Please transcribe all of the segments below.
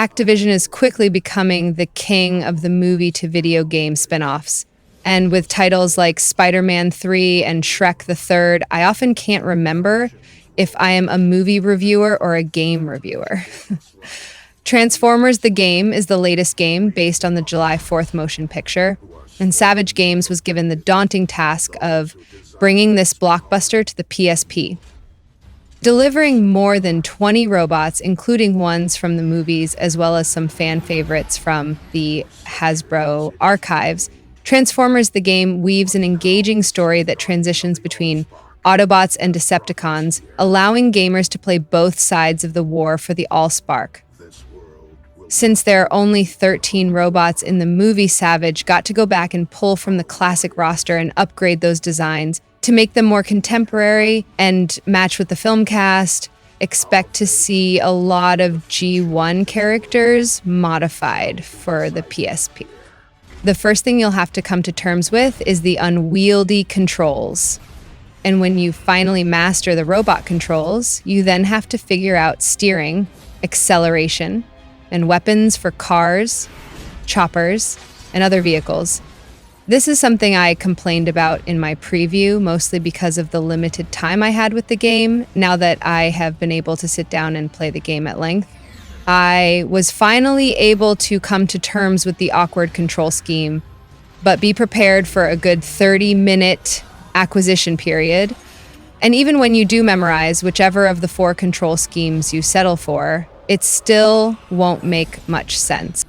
Activision is quickly becoming the king of the movie to video game spin-offs. And with titles like Spider-Man 3 and Shrek the Third, I often can't remember if I am a movie reviewer or a game reviewer. Transformers the Game is the latest game based on the July 4th motion picture, and Savage Games was given the daunting task of bringing this blockbuster to the PSP. Delivering more than 20 robots, including ones from the movies as well as some fan favorites from the Hasbro archives, Transformers the Game weaves an engaging story that transitions between Autobots and Decepticons, allowing gamers to play both sides of the war for the AllSpark. Since there are only 13 robots in the movie, Savage got to go back and pull from the classic roster and upgrade those designs to make them more contemporary and match with the film cast. Expect to see a lot of G1 characters modified for the PSP. The first thing you'll have to come to terms with is the unwieldy controls. And when you finally master the robot controls, you then have to figure out steering, acceleration, and weapons for cars, choppers, and other vehicles. This is something I complained about in my preview, mostly because of the limited time I had with the game. Now that I have been able to sit down and play the game at length, I was finally able to come to terms with the awkward control scheme, but be prepared for a good 30-minute acquisition period. And even when you do memorize whichever of the 4 control schemes you settle for, it still won't make much sense.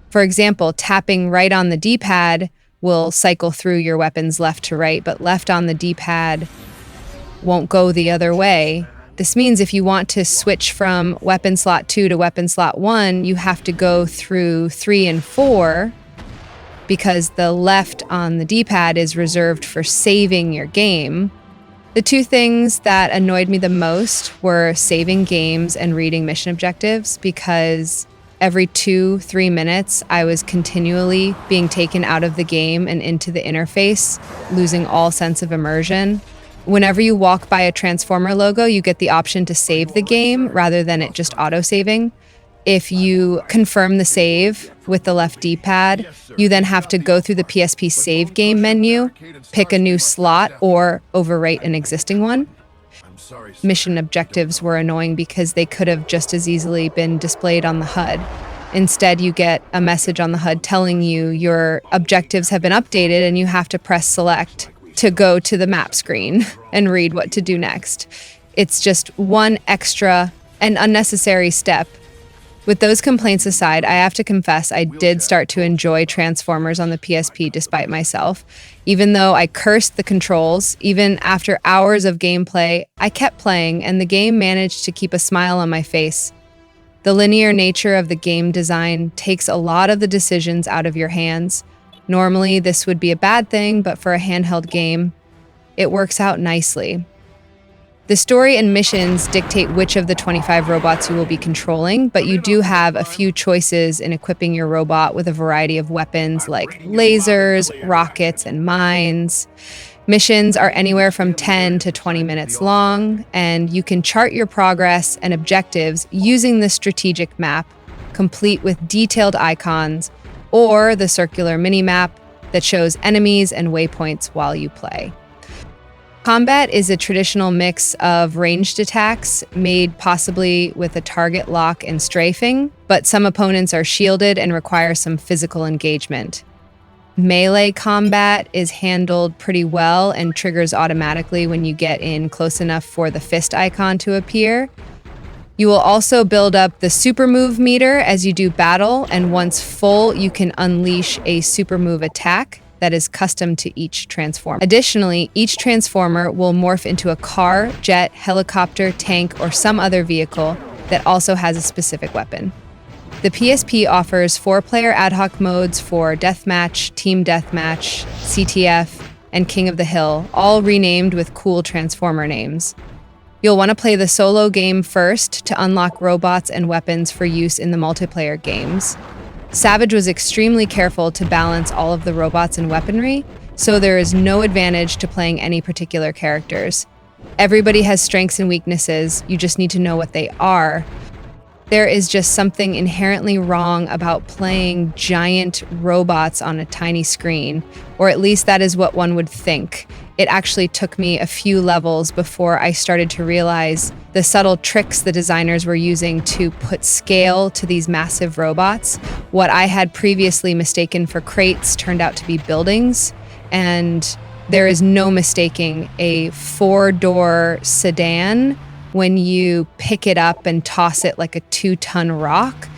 For example, tapping right on the D-pad will cycle through your weapons left to right, but left on the D-pad won't go the other way. This means if you want to switch from weapon slot 2 to weapon slot 1, you have to go through 3 and 4, because the left on the D-pad is reserved for saving your game. The 2 things that annoyed me the most were saving games and reading mission objectives, because every 2-3 minutes I was continually being taken out of the game and into the interface, losing all sense of immersion. Whenever you walk by a Transformer logo, you get the option to save the game rather than it just auto-saving. If you confirm the save with the left D-pad, you then have to go through the PSP save game menu, pick a new slot, or overwrite an existing one. Mission objectives were annoying because they could have just as easily been displayed on the HUD. Instead, you get a message on the HUD telling you your objectives have been updated and you have to press select to go to the map screen and read what to do next. It's just one extra and unnecessary step. With those complaints aside, I have to confess I did start to enjoy Transformers on the PSP despite myself. Even though I cursed the controls, even after hours of gameplay, I kept playing and the game managed to keep a smile on my face. The linear nature of the game design takes a lot of the decisions out of your hands. Normally, this would be a bad thing, but for a handheld game, it works out nicely. The story and missions dictate which of the 25 robots you will be controlling, but you do have a few choices in equipping your robot with a variety of weapons like lasers, rockets, and mines. Missions are anywhere from 10 to 20 minutes long, and you can chart your progress and objectives using the strategic map, complete with detailed icons, or the circular mini-map that shows enemies and waypoints while you play. Combat is a traditional mix of ranged attacks made possibly with a target lock and strafing, but some opponents are shielded and require some physical engagement. Melee combat is handled pretty well and triggers automatically when you get in close enough for the fist icon to appear. You will also build up the super move meter as you do battle, and once full, you can unleash a super move attack that is custom to each transformer. Additionally, each transformer will morph into a car, jet, helicopter, tank, or some other vehicle that also has a specific weapon. The PSP offers 4-player ad hoc modes for Deathmatch, Team Deathmatch, CTF, and King of the Hill, all renamed with cool transformer names. You'll want to play the solo game first to unlock robots and weapons for use in the multiplayer games. Savage was extremely careful to balance all of the robots and weaponry, so there is no advantage to playing any particular characters. Everybody has strengths and weaknesses, you just need to know what they are. There is just something inherently wrong about playing giant robots on a tiny screen, or at least that is what one would think. It actually took me a few levels before I started to realize the subtle tricks the designers were using to put scale to these massive robots. What I had previously mistaken for crates turned out to be buildings, and there is no mistaking a four-door sedan when you pick it up and toss it like a 2-ton rock.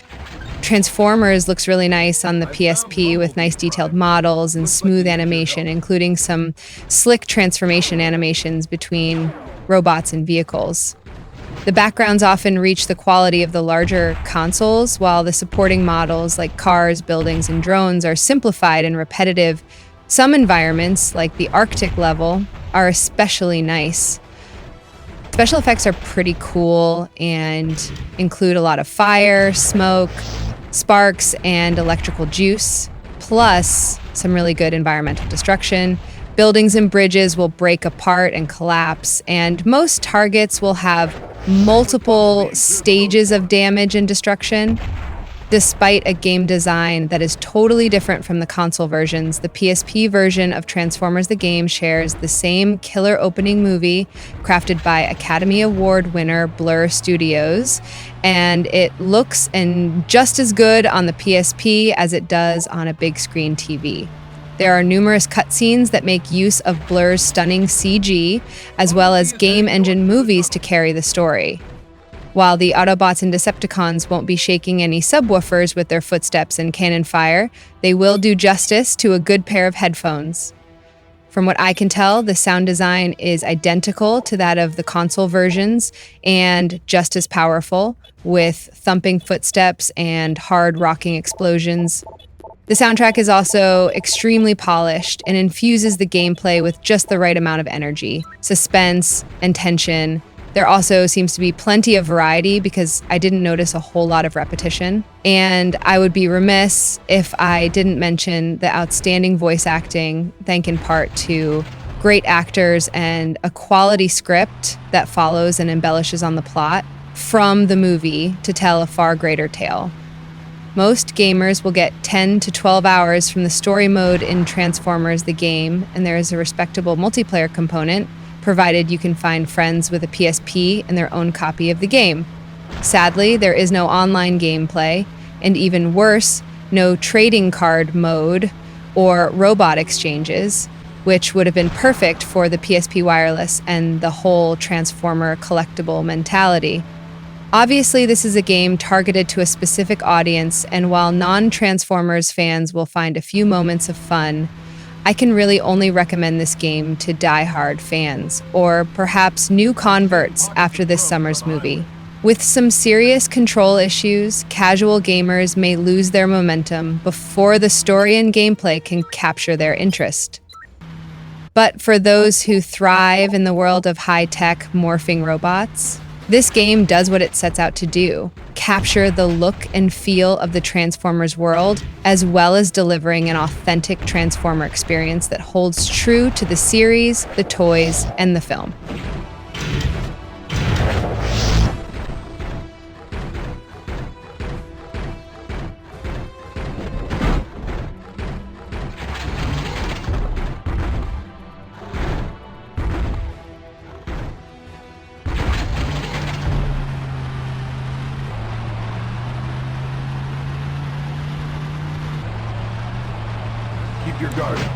Transformers looks really nice on the PSP with nice detailed models and smooth animation, including some slick transformation animations between robots and vehicles. The backgrounds often reach the quality of the larger consoles, while the supporting models like cars, buildings, and drones are simplified and repetitive. Some environments, like the Arctic level, are especially nice. Special effects are pretty cool and include a lot of fire, smoke, sparks, and electrical juice, plus some really good environmental destruction. Buildings and bridges will break apart and collapse, and most targets will have multiple stages of damage and destruction. Despite a game design that is totally different from the console versions, the PSP version of Transformers the game shares the same killer opening movie crafted by Academy Award winner Blur Studios, and it looks just as good on the PSP as it does on a big screen TV. There are numerous cutscenes that make use of Blur's stunning CG, as well as game engine movies to carry the story. While the Autobots and Decepticons won't be shaking any subwoofers with their footsteps and cannon fire, they will do justice to a good pair of headphones. From what I can tell, the sound design is identical to that of the console versions and just as powerful, with thumping footsteps and hard rocking explosions. The soundtrack is also extremely polished and infuses the gameplay with just the right amount of energy, suspense, and tension. There also seems to be plenty of variety because I didn't notice a whole lot of repetition. And I would be remiss if I didn't mention the outstanding voice acting, thanks in part to great actors and a quality script that follows and embellishes on the plot from the movie to tell a far greater tale. Most gamers will get 10 to 12 hours from the story mode in Transformers the game, and there is a respectable multiplayer component, provided you can find friends with a PSP and their own copy of the game. Sadly, there is no online gameplay, and even worse, no trading card mode or robot exchanges, which would have been perfect for the PSP Wireless and the whole Transformer collectible mentality. Obviously, this is a game targeted to a specific audience, and while non-Transformers fans will find a few moments of fun, I can really only recommend this game to die-hard fans, or perhaps new converts after this summer's movie. With some serious control issues, casual gamers may lose their momentum before the story and gameplay can capture their interest. But for those who thrive in the world of high-tech morphing robots, this game does what it sets out to do: capture the look and feel of the Transformers world, as well as delivering an authentic Transformer experience that holds true to the series, the toys, and the film. Keep your guard up.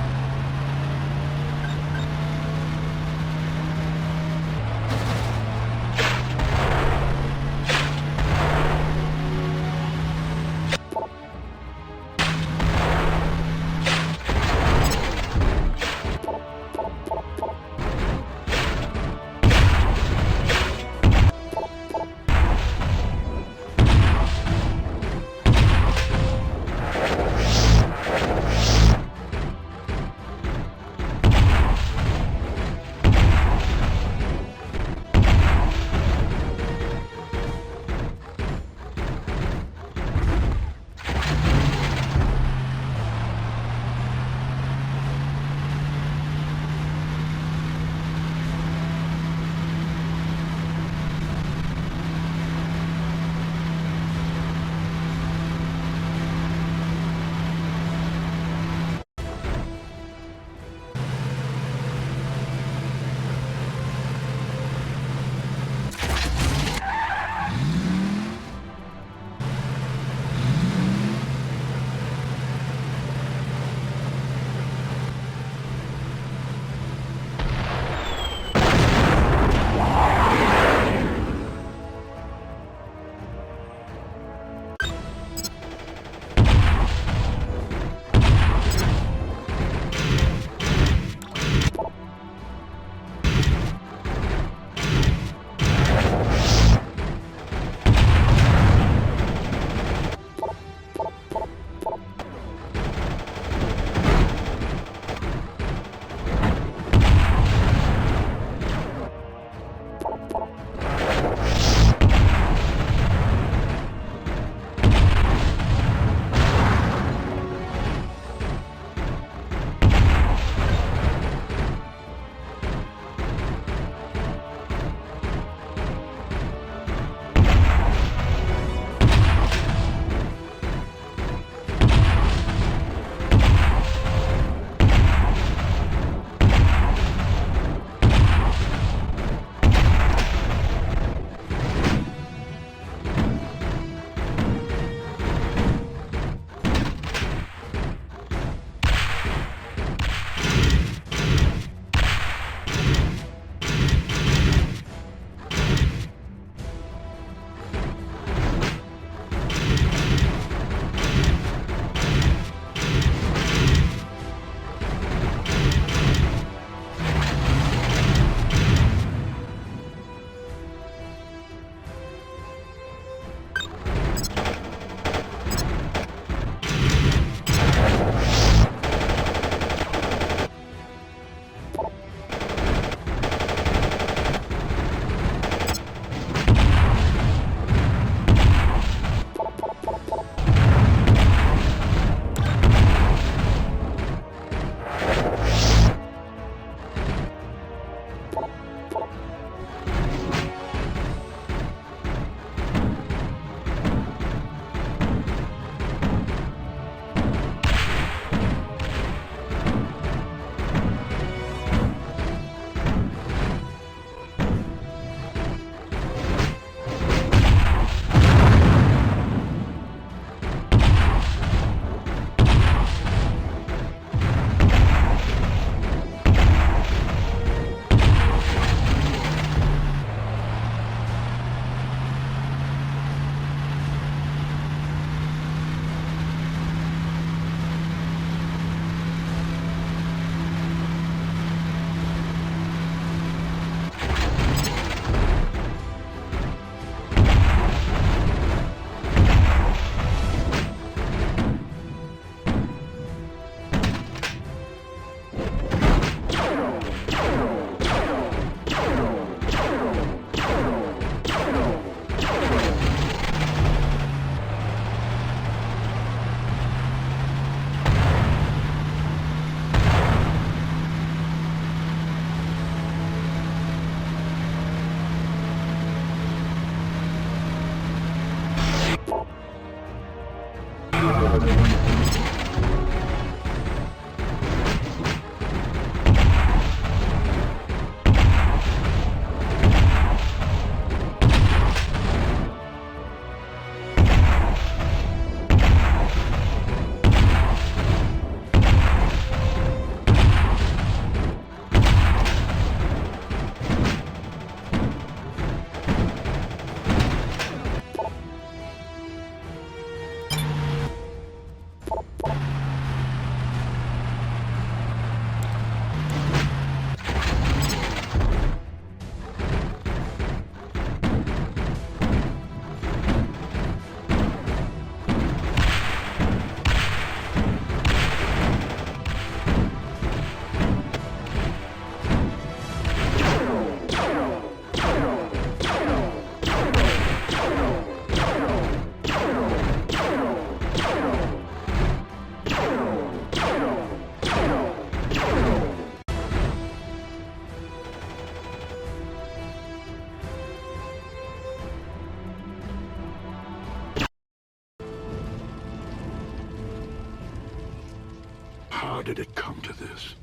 How did it come to this?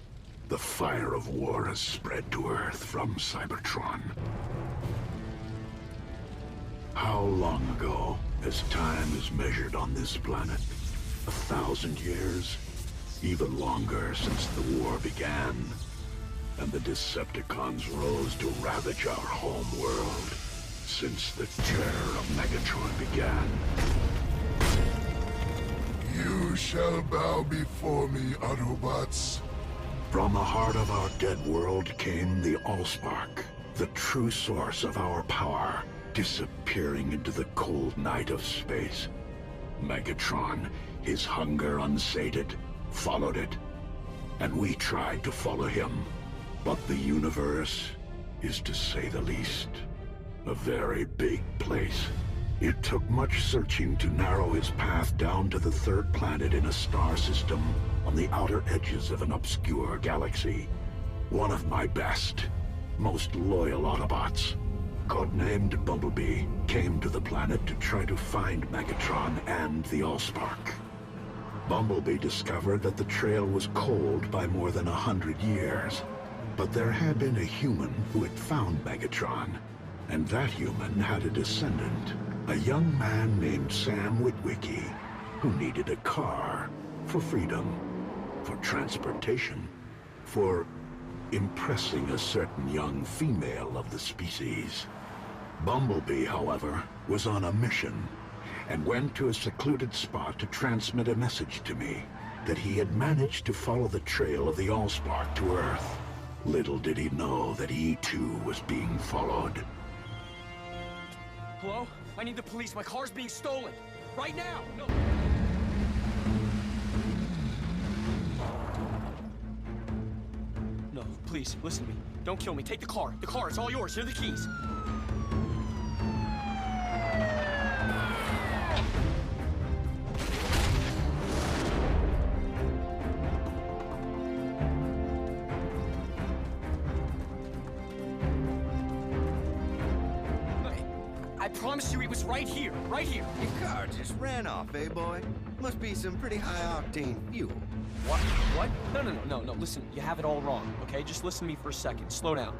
The fire of war has spread to Earth from Cybertron. How long ago, as time is measured on this planet? 1,000 years? Even longer since the war began, and the Decepticons rose to ravage our home world. Since the terror of Megatron began. You shall bow before me, Autobots. From the heart of our dead world came the AllSpark, the true source of our power, disappearing into the cold night of space. Megatron, his hunger unsated, followed it, and we tried to follow him. But the universe is, to say the least, a very big place. It took much searching to narrow his path down to the third planet in a star system on the outer edges of an obscure galaxy. One of my best, most loyal Autobots, codenamed Bumblebee, came to the planet to try to find Megatron and the AllSpark. Bumblebee discovered that the trail was cold by more than 100 years, but there had been a human who had found Megatron, and that human had a descendant, a young man named Sam Witwicky, who needed a car for freedom, for transportation, for impressing a certain young female of the species. Bumblebee, however, was on a mission, and went to a secluded spot to transmit a message to me that he had managed to follow the trail of the AllSpark to Earth. Little did he know that he too was being followed. Hello? I need the police. My car's being stolen. Right now! No. No, please, listen to me. Don't kill me. Take the car. The car, it's all yours. Here are the keys. I promise you it was right here. Right here. Your car just ran off, eh, boy? Must be some pretty high-octane fuel. What? What? No. Listen, you have it all wrong, okay? Just listen to me for a second. Slow down.